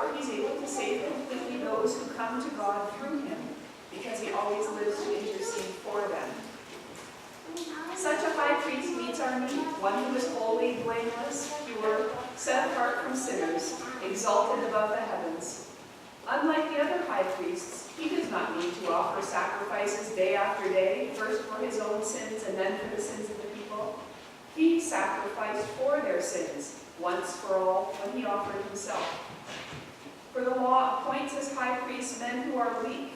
Therefore, he's able to save completely those who come to God through him, because he always lives to intercede for them. Such a high priest meets our need, one who is holy, blameless, pure, set apart from sinners, exalted above the heavens. Unlike the other high priests, he does not need to offer sacrifices day after day, first for his own sins and then for the sins of the people. He sacrificed for their sins, once for all, when he offered himself. For the law appoints as high priests men who are weak,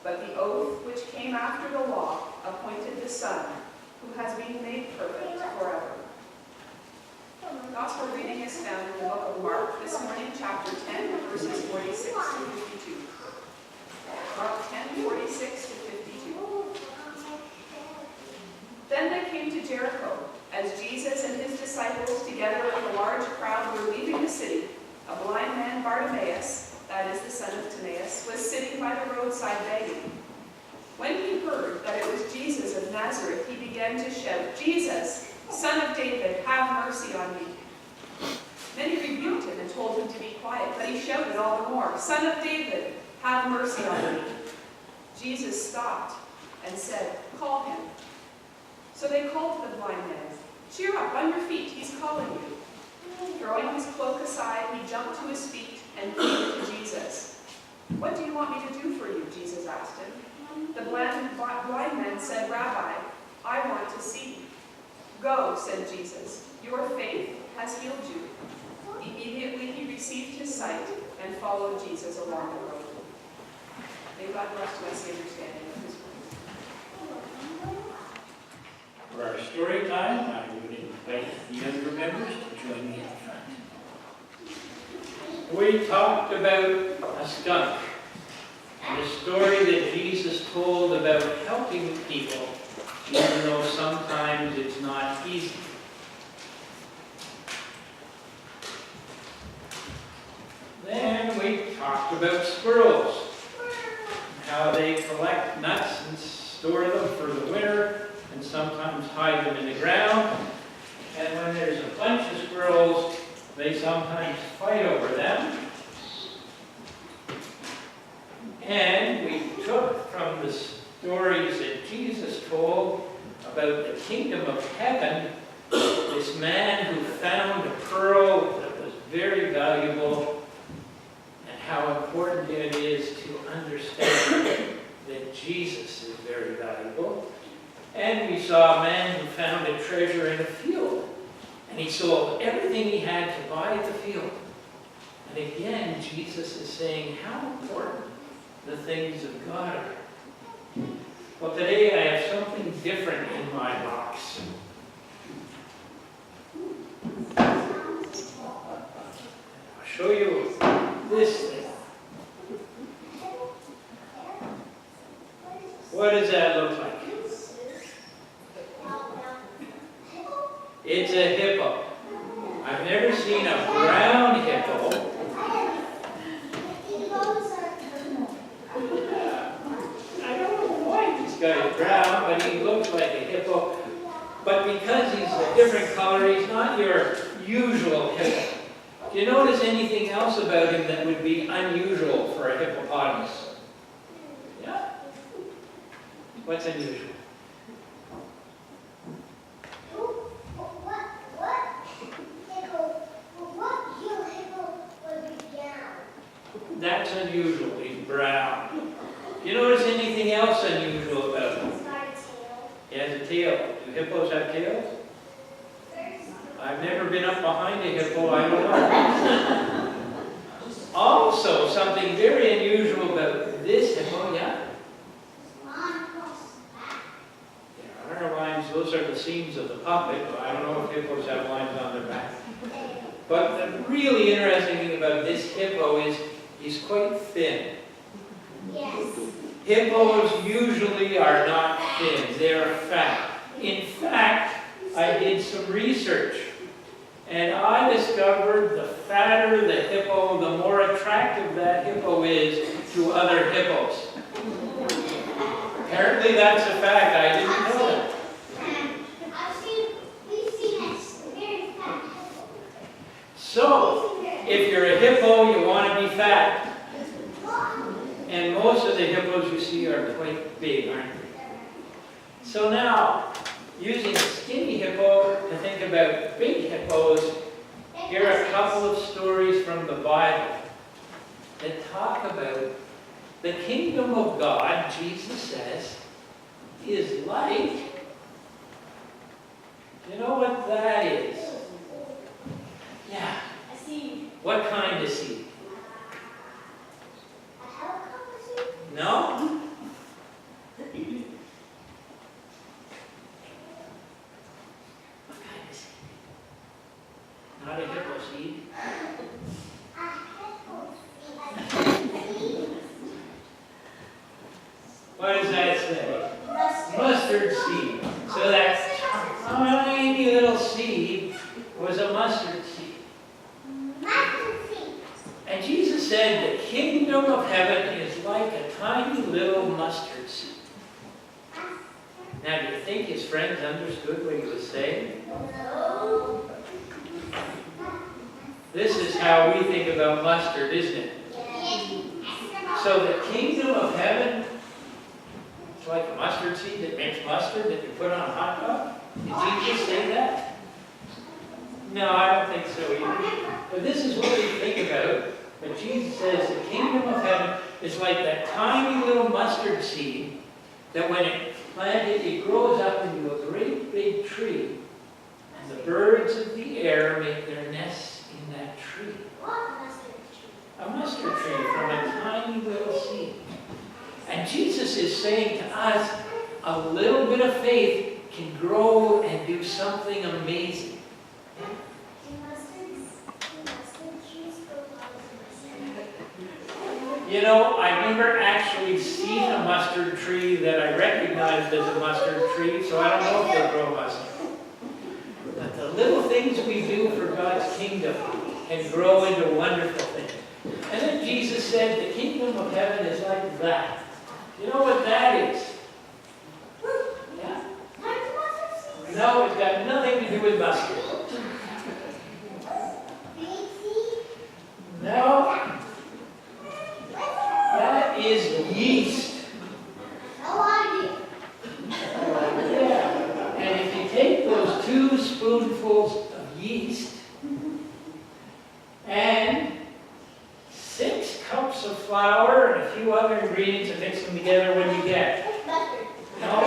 but the oath which came after the law appointed the Son, who has been made perfect forever. The Gospel reading is found in the book of Mark this morning, chapter 10, verses 46 to 52. Mark 10, 46 to 52. Then they came to Jericho. As Jesus and his disciples, together with a large crowd, were leaving the city, a blind man, Bartimaeus, that is the son of Timaeus, was sitting by the roadside begging. When he heard that it was Jesus of Nazareth, he began to shout, "Jesus, Son of David, have mercy on me." Many rebuked him and told him to be quiet, but he shouted all the more, "Son of David, have mercy on me." Jesus stopped and said, "Call him." So they called to the blind man, "Cheer up, on your feet, he's calling you." Throwing his cloak aside, he jumped to his feet and came to Jesus. "What do you want me to do for you?" Jesus asked him. The blind man said, "Rabbi, I want to see." "Go," said Jesus, "your faith has healed you." Immediately he received his sight and followed Jesus along the road. May God bless to us the understanding of his word. For our story time, I would invite the younger members to join me at the front. We talked about a skunk, and the story that Jesus told about helping people, even though sometimes it's not easy. Then we talked about squirrels, and how they collect nuts and store them for the winter, and sometimes hide them in the ground. And when there's a bunch of squirrels, they sometimes fight over them. And we took from the stories that Jesus told about the kingdom of heaven, this man who found a pearl that was very valuable, and how important it is to understand that Jesus is very valuable. And we saw a man who found a treasure in a field, and he sold everything he had to buy the field. And again, Jesus is saying how important the things of God are. Well, today I have something different in my box. I'll show you this thing. What does that look like? It's a hippo. I've never seen a brown hippo. I don't know why this guy is brown, but he looks like a hippo. But because he's a different color, he's not your usual hippo. Do you notice anything else about him that would be unusual for a hippopotamus? Yeah? What's unusual? That's unusual. He's brown. Do you notice anything else unusual about him? He's got a tail. He has a tail. Do hippos have tails? I've never been up behind a hippo. I don't know. Also, something very unusual about this hippo, yeah? There are lines. Those are the seams of the puppet. I don't know if hippos have lines on their back. But the really interesting thing about this hippo is he's quite thin. Yes. Hippos usually are not thin, they're fat. In fact, I did some research, and I discovered the fatter the hippo, the more attractive that hippo is to other hippos. Apparently that's a fact, I didn't know that. We've seen a very fat hippo. So, if you're a hippo, you want to be fat. And most of the hippos you see are quite big, aren't they? So now, using a skinny hippo to think about big hippos, here are a couple of stories from the Bible that talk about the kingdom of God, Jesus says, is like, you know what that is? Yeah. A seed. What kind of seed? A helicopter seed? No? What kind of seed? Not a hippo seed. A hippo seed. What does that say? Mustard. Mustard seed. So that tiny little seed was a mustard seed. Mustard seed. And Jesus said the kingdom of heaven is like a tiny little mustard seed. Now, do you think his friends understood what he was saying? No. This is how we think about mustard, isn't it? Yes. So the kingdom of heaven is like a mustard seed that makes mustard that you put on a hot dog? Did Jesus say that? No, I don't think so either. But this is what we think about. But Jesus says the kingdom of heaven is like that tiny little mustard seed that when it's planted, it grows up into a great big tree. And the birds of the air make their nests in that tree. What mustard tree? A mustard tree from a tiny little seed. And Jesus is saying to us, a little bit of faith can grow and do something amazing. Do mustard trees grow mustard? You know, I've never actually seen a mustard tree that I recognized as a mustard tree, so I don't know if they grow mustard. But the little things we do for God's kingdom can grow into wonderful things. And then Jesus said the kingdom of heaven is like that. You know what that is? Yeah? No, it's got nothing to do with mustard. No, that is yeast. No idea. Yeah. And if you take those 2 spoonfuls of yeast and 6 cups of flour and a few other ingredients and mix them together, what do you get? Mustard. No,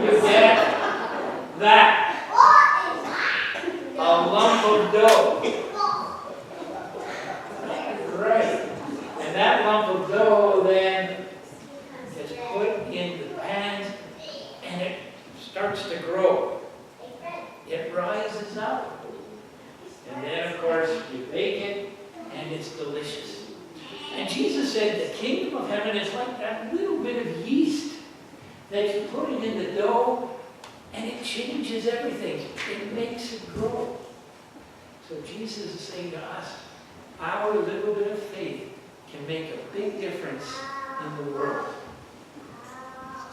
you get that. What is that? A lump of dough. Right. And that lump of dough then is put in the pans and it starts to grow. It rises up. And then, of course, you bake it and it's delicious. And Jesus said the kingdom of heaven is like that little bit of yeast that you put it in the dough and it changes everything. It makes it grow. So Jesus is saying to us, our little bit of faith can make a big difference in the world.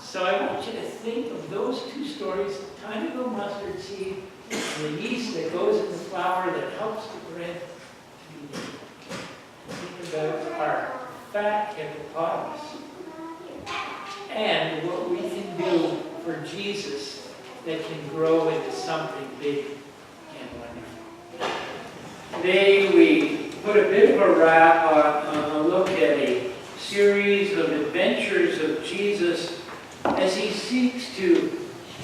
So I want you to think of those 2 stories, the tiny little mustard seed and the yeast that goes in the flour that helps the bread to be made. Think about our fat hippopotamus and what we can do for Jesus that can grow into something big and wonderful. Today we put a bit of a wrap on a look at a series of adventures of Jesus as he seeks to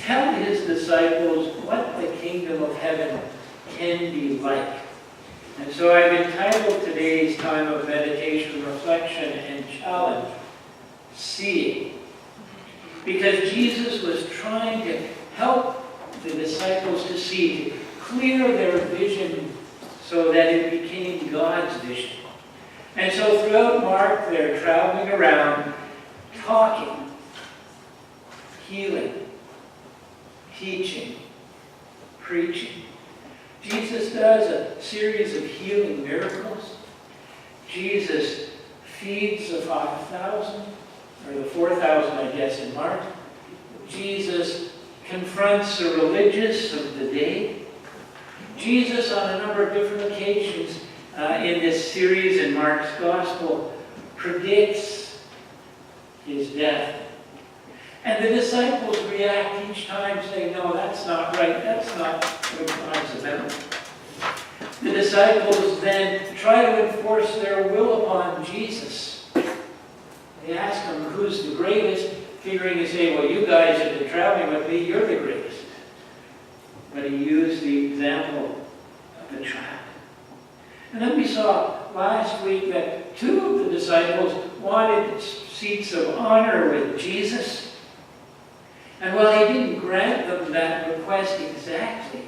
tell his disciples what the kingdom of heaven can be like. And so I've entitled today's time of meditation, reflection, and challenge, Seeing. Because Jesus was trying to help the disciples to see, to clear their vision so that it became God's vision. And so throughout Mark, they're traveling around, talking, healing, teaching, preaching. Jesus does a series of healing miracles. Jesus feeds the 5,000, or the 4,000, I guess, in Mark. Jesus confronts the religious of the day. Jesus, on a number of different occasions, in this series in Mark's Gospel predicts his death. And the disciples react each time saying, no, that's not right. That's not what God's about. The disciples then try to enforce their will upon Jesus. They ask him, who's the greatest? Figuring to say, well, you guys have been traveling with me, you're the greatest. But he used the example of a trap. And then we saw last week that two of the disciples wanted seats of honor with Jesus. And while he didn't grant them that request exactly,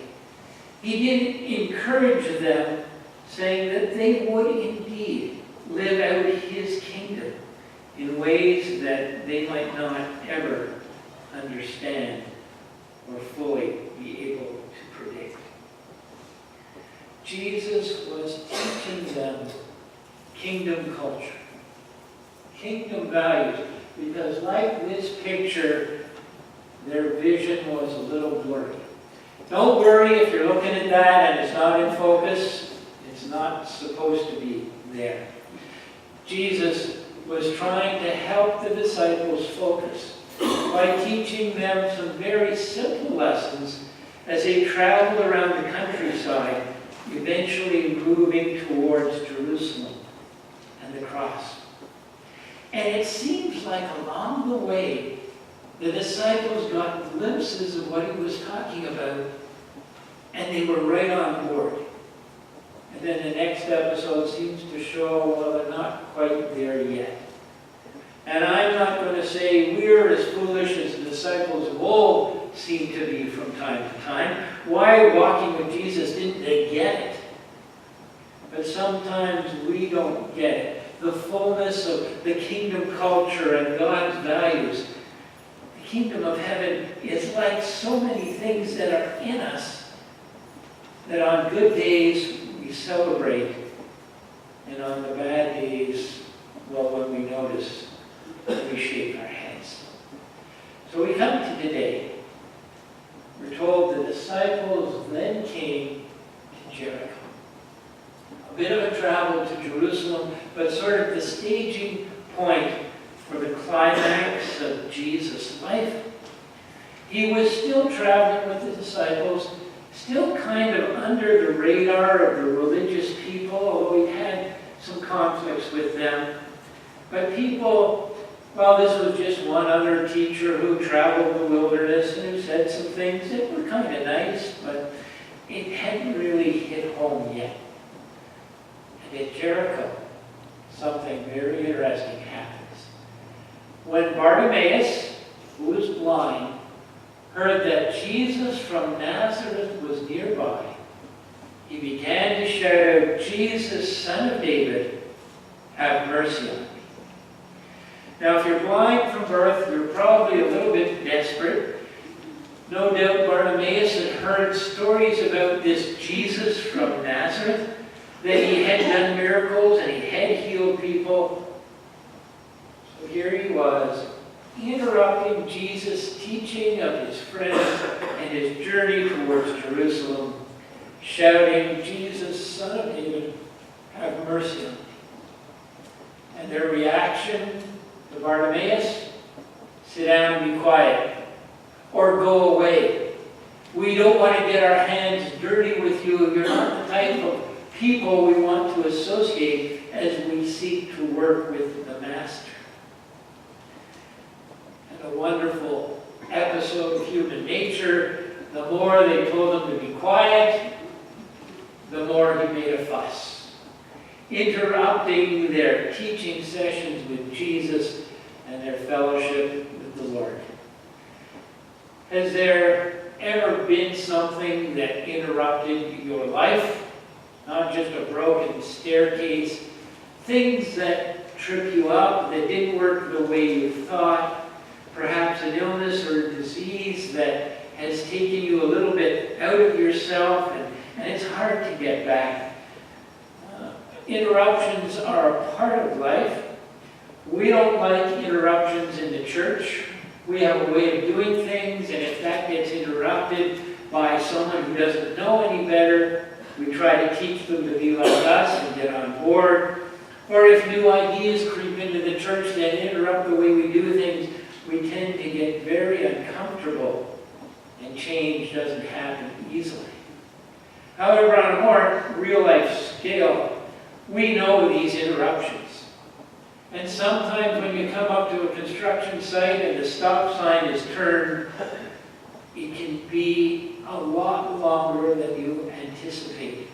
he did encourage them, saying that they would indeed live out his kingdom in ways that they might not ever understand or fully be able to predict. Jesus was teaching them kingdom culture, kingdom values, because like this picture, their vision was a little blurry. Don't worry if you're looking at that and it's not in focus. It's not supposed to be there. Jesus was trying to help the disciples focus by teaching them some very simple lessons as they traveled around the countryside, eventually moving towards Jerusalem and the cross. And it seems like along the way, the disciples got glimpses of what he was talking about, and they were right on board. And then the next episode seems to show, well, they're not quite there yet. And I'm not going to say we're as foolish as the disciples of old seem to be from time to time. Why, walking with Jesus, didn't they get it? But sometimes we don't get it. The fullness of the kingdom culture and God's values. The kingdom of heaven is like so many things that are in us that on good days we celebrate, and on the bad days, well, when we notice, we shake our heads. So we come to today. We're told the disciples then came to Jericho. A bit of a travel to Jerusalem, but sort of the staging point for the climax of Jesus' life. He was still traveling with the disciples, still kind of under the radar of the religious people, although he had some conflicts with them. But people, well, this was just one other teacher who traveled the wilderness and who said some things that were kind of nice, but it hadn't really hit home yet. And at Jericho, something very interesting happens. When Bartimaeus, who was blind, heard that Jesus from Nazareth was nearby, he began to shout out, Jesus, Son of David, have mercy on me. Now, if you're blind from birth, you're probably a little bit desperate. No doubt Bartimaeus had heard stories about this Jesus from Nazareth, that he had done miracles and he had healed people. So here he was, interrupting Jesus' teaching of his friends and his journey towards Jerusalem, shouting, Jesus, Son of David, have mercy on me. And their reaction to Bartimaeus, sit down and be quiet, or go away. We don't want to get our hands dirty with you. You're not the type of people we want to associate as we seek to work with the Master. And a wonderful episode of human nature. The more they told him to be quiet, the more he made a fuss, interrupting their teaching sessions with Jesus and their fellowship with the Lord. Has there ever been something that interrupted your life? Not just a broken staircase, things that trip you up, that didn't work the way you thought, perhaps an illness or a disease that has taken you a little bit out of yourself, and it's hard to get back. Interruptions are a part of life. We don't like interruptions in the church. We have a way of doing things, and if that gets interrupted by someone who doesn't know any better, we try to teach them to be like us and get on board. Or if new ideas creep into the church that interrupt the way we do things, we tend to get very uncomfortable, and change doesn't happen easily. However, on a more real-life scale, we know these interruptions. And sometimes when you come up to a construction site and the stop sign is turned, it can be a lot longer than you anticipate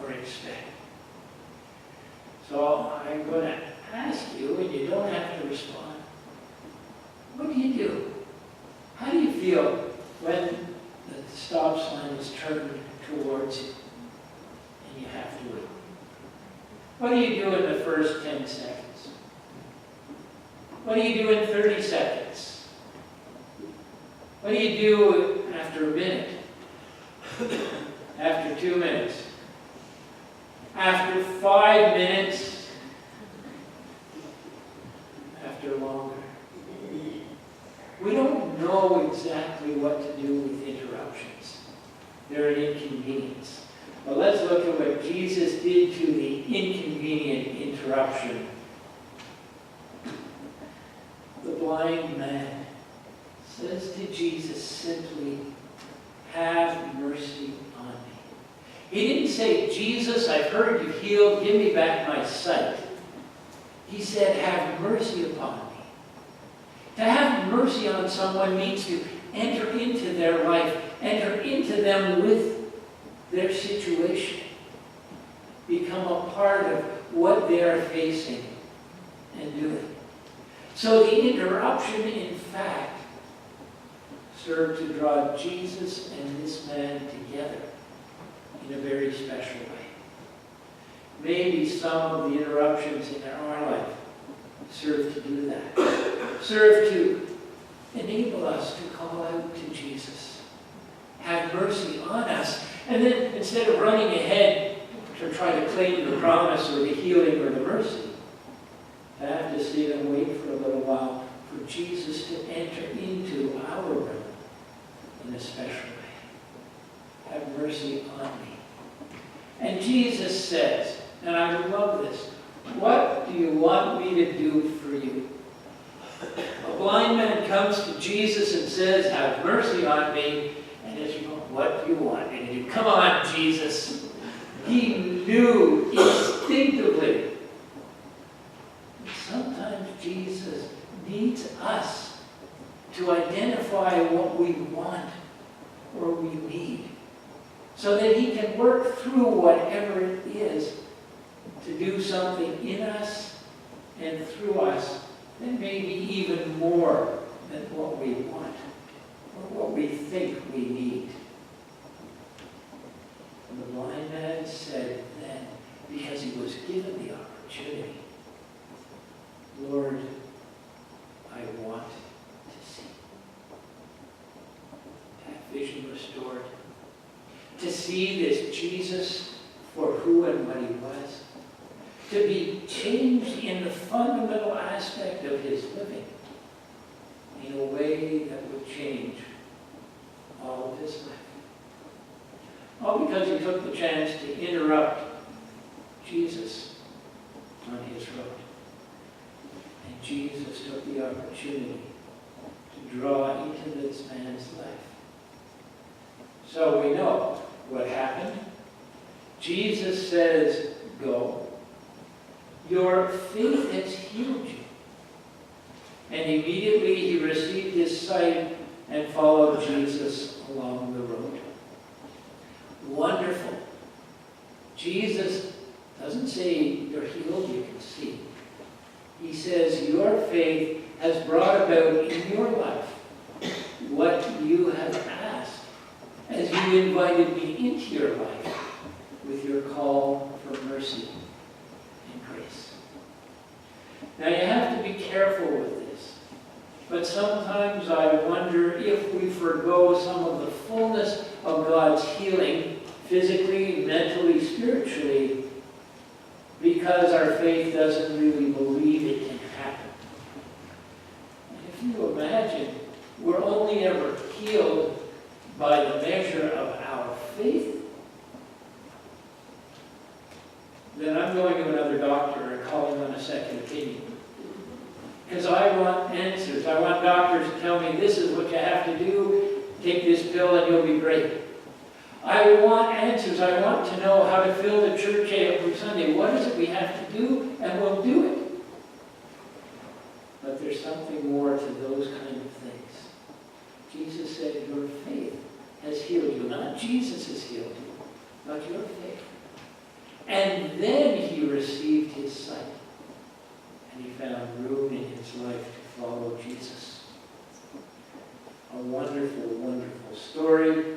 or expect. So I'm going to ask you, and you don't have to respond, what do you do? How do you feel when the stop sign is turned towards you and you have to wait? What do you do in the first 10 seconds? What do you do in 30 seconds? What do you do after a minute? After 2 minutes? After 5 minutes? After longer? We don't know exactly what to do with interruptions. They're an inconvenience. But let's look at what Jesus did to the inconvenient interruption. The blind man says to Jesus simply, "Have mercy on me." He didn't say, "Jesus, I've heard you healed, give me back my sight." He said, "Have mercy upon me." To have mercy on someone means to enter into their life, enter into them with their situation, become a part of what they are facing and doing. So the interruption, in fact, served to draw Jesus and this man together in a very special way. Maybe some of the interruptions in our life serve to do that. Serve to enable us to call out to Jesus. Have mercy on us. And then instead of running ahead to try to claim the promise or the healing or the mercy, I have to sit and wait for a little while for Jesus to enter into our realm in a special way. Have mercy on me. And Jesus says, and I love this, "What do you want me to do for you?" A blind man comes to Jesus and says, "Have mercy on me." And Israel, "What do you want me to do?" Come on, Jesus. He knew instinctively. Sometimes Jesus needs us to identify what we want or we need, so that he can work through whatever it is to do something in us and through us, and maybe even more than what we want or what we think we need. And the blind man said then, because he was given the opportunity, "Lord, I want to see." To have vision restored. To see this Jesus for who and what he was. To be changed in the fundamental aspect of his living in a way that would change all of his life. All because he took the chance to interrupt Jesus on his road. And Jesus took the opportunity to draw into this man's life. So we know what happened. Jesus says, "Go. Your faith has healed you." And immediately he received his sight and followed Jesus along the road. Wonderful. Jesus doesn't say, "You're healed, you can see." He says, "Your faith has brought about in your life what you have asked as you invited me into your life with your call for mercy and grace." Now you have to be careful with this, but sometimes I wonder if we forgo some of the fullness of God's healing, physically, mentally, spiritually, because our faith doesn't really believe it can happen. And if you imagine, we're only ever healed by the measure of our faith, going to another doctor and calling on a second opinion. Because I want answers. I want doctors to tell me this is what you have to do. Take this pill and you'll be great. I want answers. I want to know how to fill the church every Sunday. What is it we have to do? And we'll do it. But there's something more to those kind of things. Jesus said, your faith has healed you. Not Jesus has healed you, but your faith. And then he received his sight. And he found room in his life to follow Jesus. A wonderful, wonderful story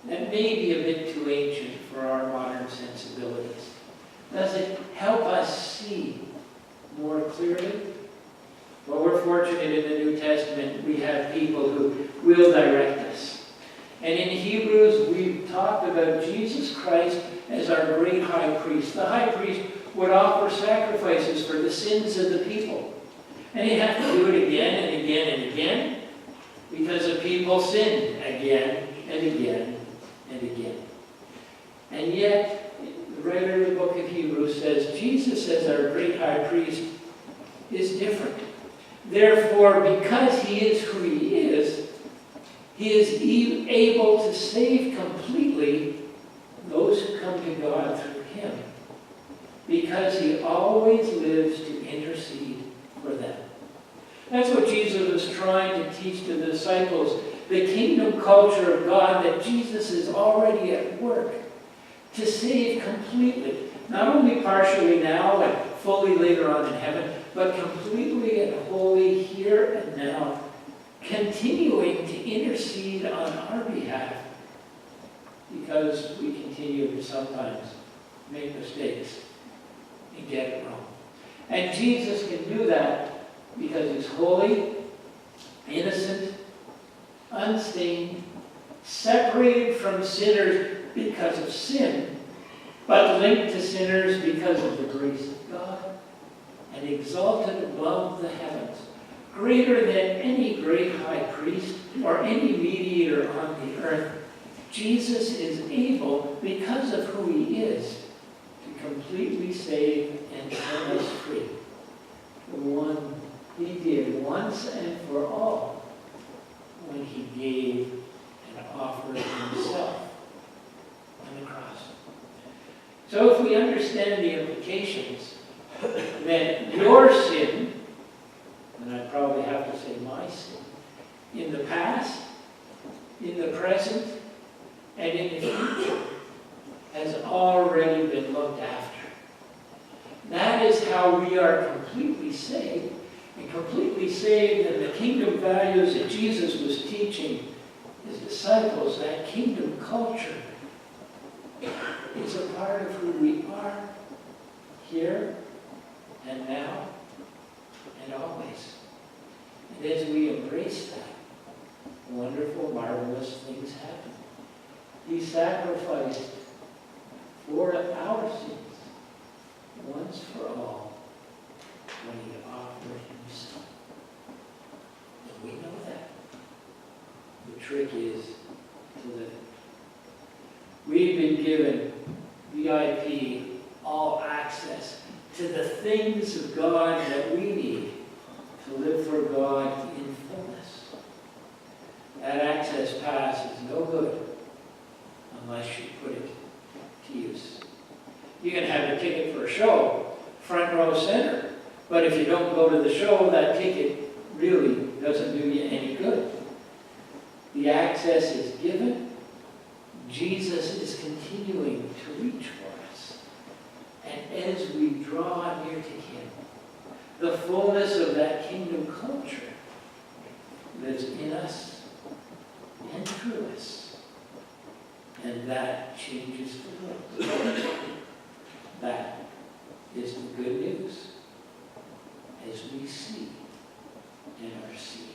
that may be a bit too ancient for our modern sensibilities. Does it help us see more clearly? Well, we're fortunate in the New Testament we have people who will direct us. And in Hebrews, we've talked about Jesus Christ as our great high priest. The high priest would offer sacrifices for the sins of the people. And he'd have to do it again and again and again because the people sinned again and again and again. And yet, the writer of the book of Hebrews says Jesus as our great high priest is different. Therefore, because he is who he is able to save completely those who come to God through him, because he always lives to intercede for them. That's what Jesus was trying to teach to the disciples, the kingdom culture of God, that Jesus is already at work to save completely, not only partially now and fully later on in heaven, but completely and wholly here and now, continuing to intercede on our behalf because we continue to sometimes make mistakes and get it wrong. And Jesus can do that because he's holy, innocent, unstained, separated from sinners because of sin, but linked to sinners because of the grace of God, and exalted above the heavens, greater than any great high priest or any mediator on the earth. Jesus is able, because of who he is, to completely save and set us free. The one he did once and for all when he gave and offered himself on the cross. So if we understand the implications, then your sin, and I probably have to say my sin, in the past, in the present, and in the future, has already been looked after. That is how we are completely saved, and completely saved in the kingdom values that Jesus was teaching his disciples. That kingdom culture is a part of who we are here and now and always. And as we embrace that, wonderful, marvelous things happen. He sacrificed for our sins once for all when he offered himself. And we know that. The trick is to live it. We've been given VIP, all access to the things of God that we need to live for God in fullness. That access pass is no good unless you put it to use. You can have a ticket for a show, front row center, but if you don't go to the show, that ticket really doesn't do you any good. The access is given. Jesus is continuing to reach for us. And as we draw near to him, the fullness of that kingdom culture lives in us and through us. And that changes the world. That is the good news as we see and are seeing.